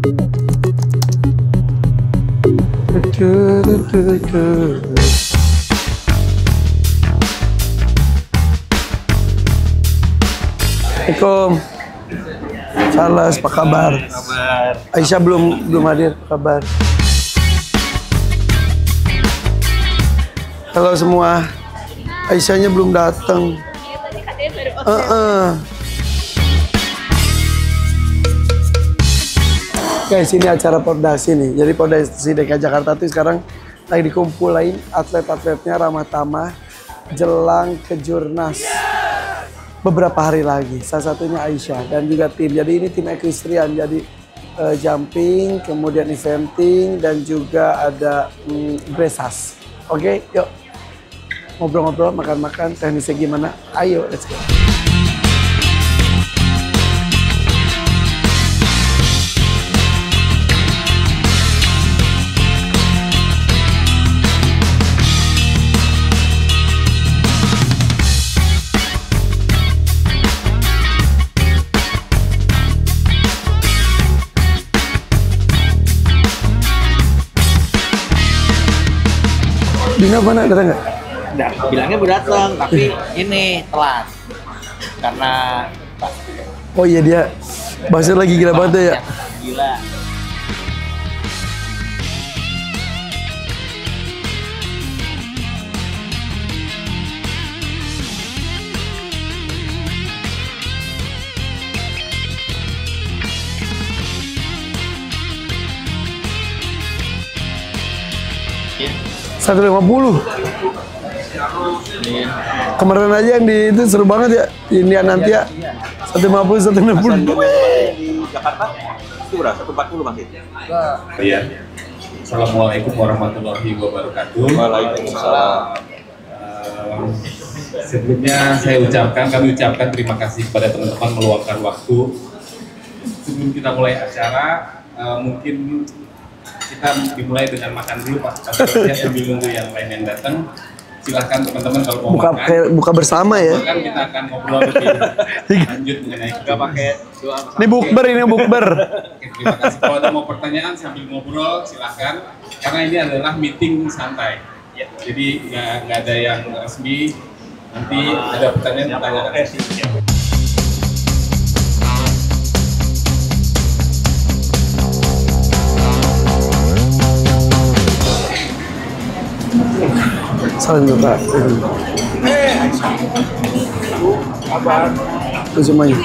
Assalamualaikum. Charles, apa kabar? Aisyah belum hadir, apa kabar? Halo semua. Aisyahnya belum datang. Guys, ini acara Pordasi nih. Jadi Pordasi DKI Jakarta tuh sekarang lagi dikumpulin atlet-atletnya ramah tamah jelang kejurnas beberapa hari lagi. Salah satunya Aisyah dan juga tim. Jadi ini tim equestrian. Jadi jumping, kemudian eventing dan juga ada dressage. Oke, yuk ngobrol-ngobrol, makan-makan. Teknisnya gimana? Ayo, let's go. Dina mana, datang nggak? Nah, bilangnya udah datang, tapi ini telat karena oh iya dia bahasa lagi gila banget ya. Gila. Ya. 150. Kemarin aja yang di itu seru banget ya. India nanti ya. 150, 160. Di Jakarta itu berapa? 140 masih. Iya. Assalamualaikum warahmatullahi wabarakatuh. Waalaikumsalam. Sebelumnya kami ucapkan terima kasih kepada teman-teman meluangkan waktu. Sebelum kita mulai acara, mungkin kita dimulai dengan makan dulu Pak. Sambil nunggu yang lain yang datang. Silahkan teman-teman kalau mau buka bersama ya. Kan kita akan ngobrol lebih lanjut mengenai kita pakai doa. Ini bukber. Oke, terima kasih. Kalau ada mau pertanyaan sambil ngobrol silahkan. Karena ini adalah meeting santai. Ya. Jadi nggak ada yang resmi. Nanti ada pertanyaan. Salam juga. Kabar? Itu semuanya.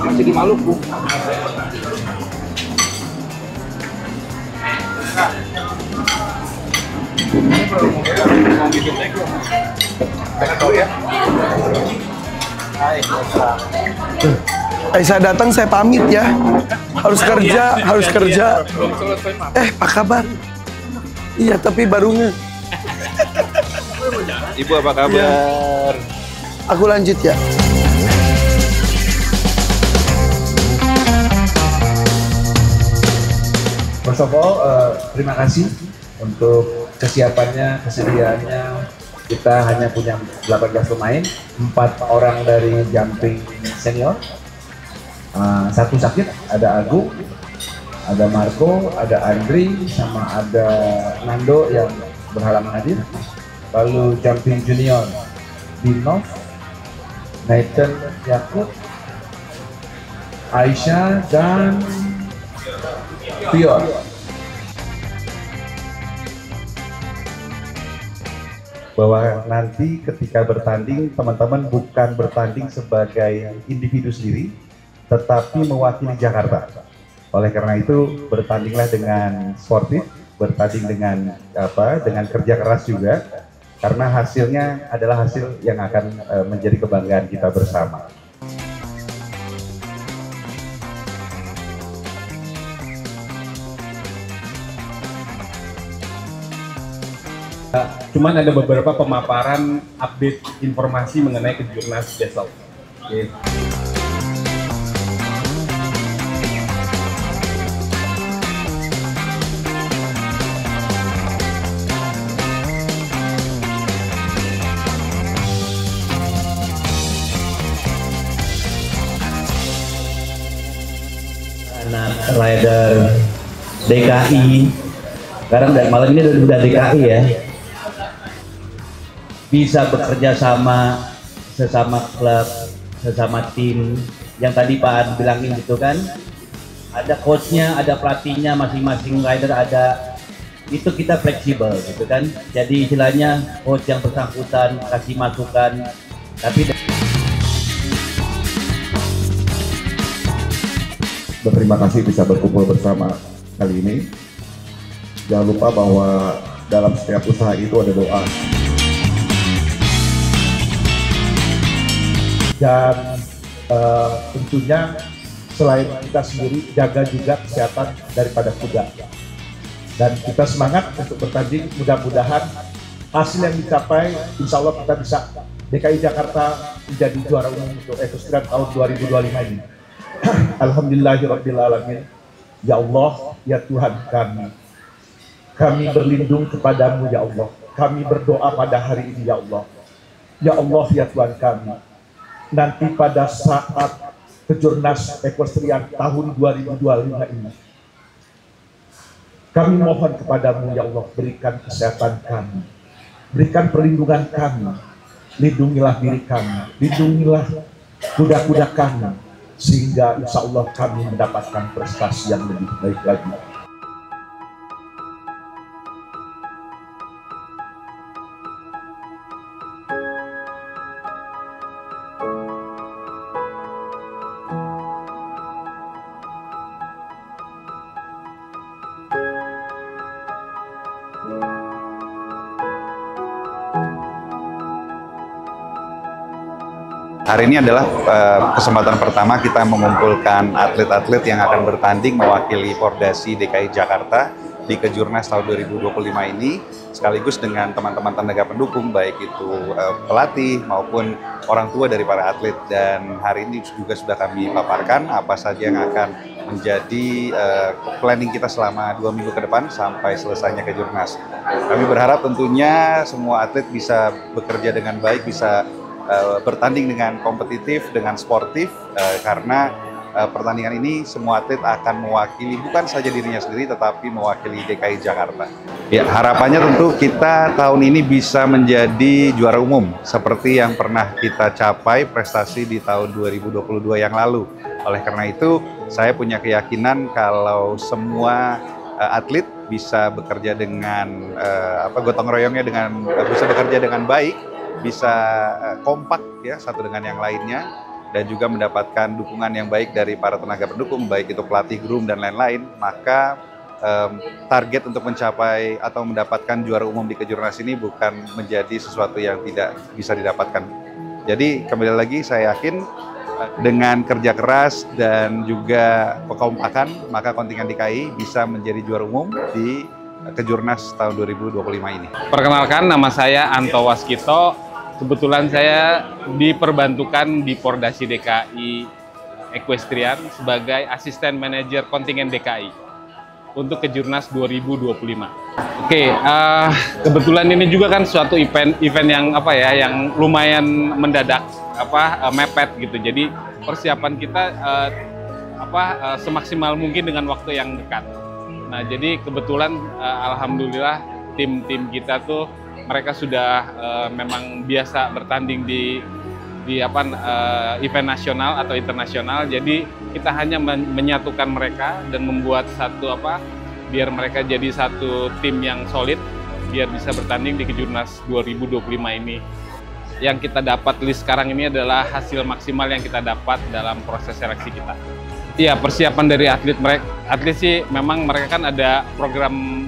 Masih di Maluku. Aisyah datang saya pamit ya. Harus kerja. Apa kabar? Iya, tapi barunya. Ibu apa kabar? Ya. Aku lanjut ya. First of all, terima kasih untuk kesiapannya, kesediaannya. Kita hanya punya 18 pemain, 4 orang dari jumping senior, 1 sakit, ada Agung, ada Marco, ada Andri, sama ada Nando yang berhalangan hadir. Lalu jumping junior, Dinov, Nathan Yakub, Aisyah, dan Pior. Bahwa nanti ketika bertanding, teman-teman bukan bertanding sebagai individu sendiri, tetapi mewakili Jakarta. Oleh karena itu, bertandinglah dengan sportif, bertanding dengan kerja keras juga, karena hasilnya adalah hasil yang akan menjadi kebanggaan kita bersama. Cuman ada beberapa pemaparan update informasi mengenai kejurnas besok. Oke. anak rider DKI. Sekarang dan malam ini udah DKI ya. Bisa bekerja sama sesama klub, sesama tim. Yang tadi Pak An bilangin gitu kan. Ada coachnya, ada pelatihnya, masing-masing rider ada. Itu kita fleksibel gitu kan. Jadi istilahnya coach yang bersangkutan kasih masukan. Tapi berterima kasih bisa berkumpul bersama kali ini. Jangan lupa bahwa dalam setiap usaha itu ada doa. Dan tentunya selain kita sendiri jaga juga kesehatan daripada kuda. Dan kita semangat untuk bertanding, mudah-mudahan hasil yang dicapai insya Allah kita bisa DKI Jakarta menjadi juara umum untuk Equestrian tahun 2025 ini. Alhamdulillahirrabbilalamin. Ya Allah, ya Tuhan kami berlindung kepadamu ya Allah. Kami berdoa pada hari ini ya Allah. Ya Allah, ya Tuhan kami. Nanti pada saat Kejurnas Equestrian tahun 2025 ini, kami mohon kepadamu ya Allah, berikan kesehatan kami, berikan perlindungan kami, lindungilah diri kami, lindungilah kuda-kuda kami, sehingga insya Allah kami mendapatkan prestasi yang lebih baik lagi. Hari ini adalah kesempatan pertama kita mengumpulkan atlet-atlet yang akan bertanding mewakili Pordasi DKI Jakarta di Kejurnas tahun 2025 ini, sekaligus dengan teman-teman tenaga pendukung, baik itu pelatih maupun orang tua dari para atlet. Dan hari ini juga sudah kami paparkan apa saja yang akan menjadi planning kita selama 2 minggu ke depan sampai selesainya Kejurnas. Kami berharap tentunya semua atlet bisa bekerja dengan baik, bisa bertanding dengan kompetitif, dengan sportif, karena pertandingan ini semua atlet akan mewakili bukan saja dirinya sendiri, tetapi mewakili DKI Jakarta. Ya, harapannya tentu kita tahun ini bisa menjadi juara umum, seperti yang pernah kita capai prestasi di tahun 2022 yang lalu. Oleh karena itu, saya punya keyakinan kalau semua atlet bisa bekerja dengan gotong royongnya, bisa bekerja dengan baik, bisa kompak ya satu dengan yang lainnya, dan juga mendapatkan dukungan yang baik dari para tenaga pendukung, baik itu pelatih, groom, dan lain-lain, maka target untuk mencapai atau mendapatkan juara umum di Kejurnas ini bukan menjadi sesuatu yang tidak bisa didapatkan. Jadi kembali lagi saya yakin dengan kerja keras dan juga kekompakan, maka kontingen DKI bisa menjadi juara umum di Kejurnas tahun 2025 ini. Perkenalkan, nama saya Anto Waskito. Kebetulan saya diperbantukan di Pordasi DKI Equestrian sebagai asisten manajer kontingen DKI untuk Kejurnas 2025. Oke, kebetulan ini juga kan suatu event yang yang lumayan mendadak, mepet gitu. Jadi persiapan kita semaksimal mungkin dengan waktu yang dekat. Nah, jadi kebetulan alhamdulillah tim kita tuh mereka sudah memang biasa bertanding di event nasional atau internasional. Jadi kita hanya menyatukan mereka dan membuat satu biar mereka jadi satu tim yang solid, biar bisa bertanding di Kejurnas 2025 ini. Yang kita dapat list sekarang ini adalah hasil maksimal yang kita dapat dalam proses seleksi kita. Iya, persiapan dari atlet sih memang mereka kan ada program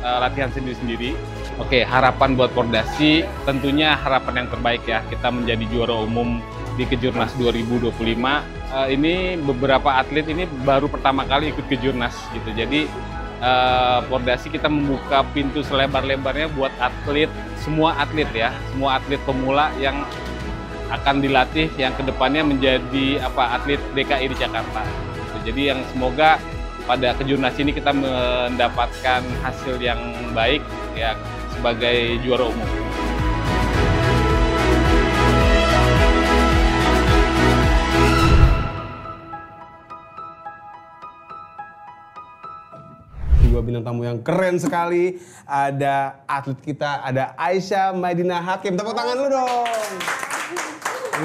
latihan sendiri-sendiri. Oke, harapan buat Pordasi tentunya harapan yang terbaik ya, kita menjadi juara umum di Kejurnas 2025. Ini beberapa atlet ini baru pertama kali ikut Kejurnas gitu. Jadi Pordasi kita membuka pintu selebar-lebarnya buat semua atlet pemula yang akan dilatih, yang kedepannya menjadi atlet DKI di Jakarta. Jadi yang semoga pada Kejurnas ini kita mendapatkan hasil yang baik ya sebagai juara umum. juga bintang tamu yang keren sekali. Ada atlet kita, ada Aisyah Madinah Hakim. Tepuk tangan lu dong.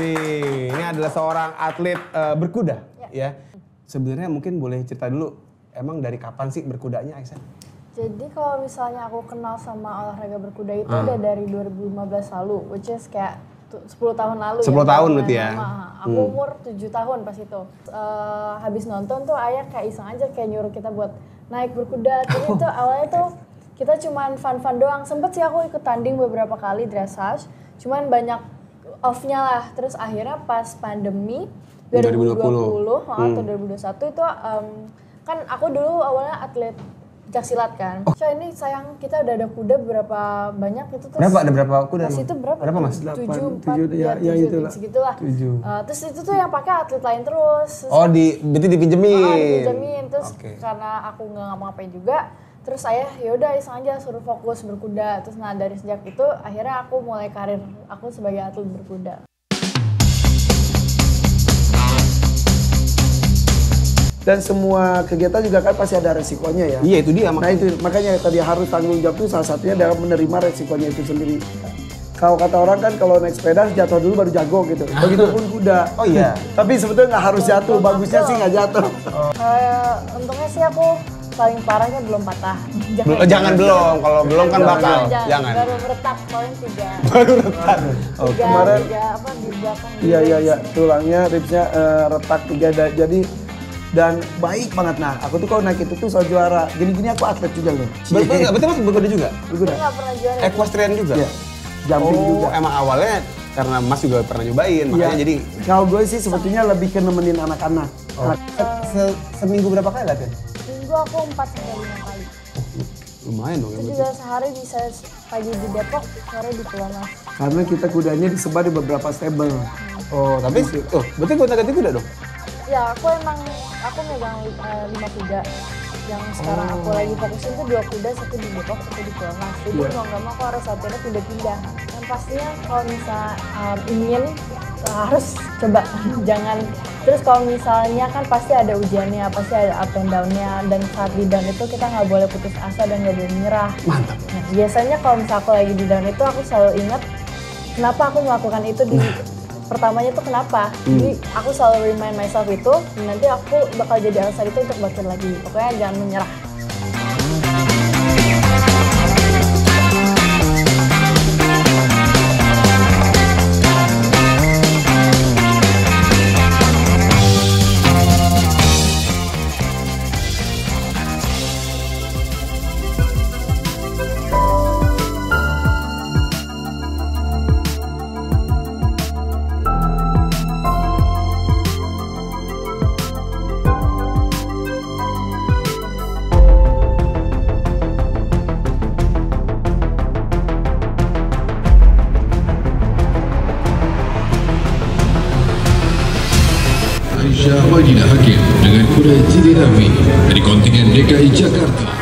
Nih, ini adalah seorang atlet berkuda, ya. Sebenarnya mungkin boleh cerita dulu, emang dari kapan sih berkudanya, Aisyah? Jadi kalau misalnya aku kenal sama olahraga berkuda itu udah dari 2015 lalu, which is kayak 10 tahun lalu 10 tahun berarti ya? Aku umur 7 tahun pas itu. Habis nonton tuh ayah kayak iseng aja kayak nyuruh kita buat naik berkuda. Jadi itu awalnya tuh kita cuman fun-fun doang. Sempet sih aku ikut tanding beberapa kali dressage, cuman banyak off-nya lah. Terus akhirnya pas pandemi 2020 atau 2021 itu kan aku dulu awalnya atlet pencaksilat kan. So ini sayang kita udah ada kuda berapa banyak itu terus. Berapa? Ada berapa kuda? Pas itu berapa? Berapa Mas? 7, 4, ya itulah. segitulah. 7. Terus itu tuh yang pakai atlet lain terus. Oh, berarti dipinjemin. Dipinjemin. Terus karena aku nggak ngapa-ngapain juga, terus saya yaudah iseng aja suruh fokus berkuda. Terus nah dari sejak itu akhirnya aku mulai karir aku sebagai atlet berkuda. Dan semua kegiatan juga kan pasti ada resikonya ya. Iya, itu dia. Nah itu makanya tadi harus tanggung jawab itu salah satunya adalah menerima resikonya itu sendiri. Kalau kata orang kan kalau naik sepeda jatuh dulu baru jago gitu. Begitupun kuda. Oh iya. Tapi sebetulnya nggak harus jatuh, bagusnya sih nggak jatuh. Untungnya sih aku paling parahnya belum patah. Jangan belum, kalau belum kan bakal. Jangan. Baru retak paling 3. Baru retak. Oh, kemarin apa di belakang. Iya, tulangnya, ribsnya retak 3 jadi dan baik banget. Nah, aku tuh kalau naik itu tuh selalu juara. Gini-gini aku atlet juga loh. Betul Mas berkuda juga? Berkuda. Nggak pernah juara. Equestrian juga? Iya. Jumping juga. Emang awalnya karena Mas juga pernah nyobain, makanya jadi. Kalau gue sih sebetulnya lebih ke nemenin anak-anak. Seminggu berapa kali latihan? Seminggu aku 4-5 kali. Lumayan dong ya. Itu juga sehari bisa pagi di Depok, sore di Pulau Mas. Karena kita kudanya disebar di beberapa stable. Oh, tapi berarti gonta-ganti kuda dong? Ya, aku megang 5 kuda. Yang sekarang aku lagi fokusin tuh 2 kuda, 1 di Depok, 1 di Pulau Mas. Jadi mau nggak mau aku harus latihannya pindah-pindah. Dan pastinya kalau misal ingin harus coba jangan. Terus kalau misalnya kan pasti ada ujiannya, pasti ada up and down-nya. Dan saat di down itu kita nggak boleh putus asa dan nggak boleh menyerah. Mantap. Nah, biasanya kalau misal aku lagi di down itu aku selalu ingat kenapa aku melakukan itu di pertamanya tuh kenapa. Jadi aku selalu remind myself itu, nanti aku bakal jadi alasan itu untuk bangkit lagi. Pokoknya jangan menyerah. Aisyah Madinah Hakim dengan kuda GTW dari kontingen DKI Jakarta.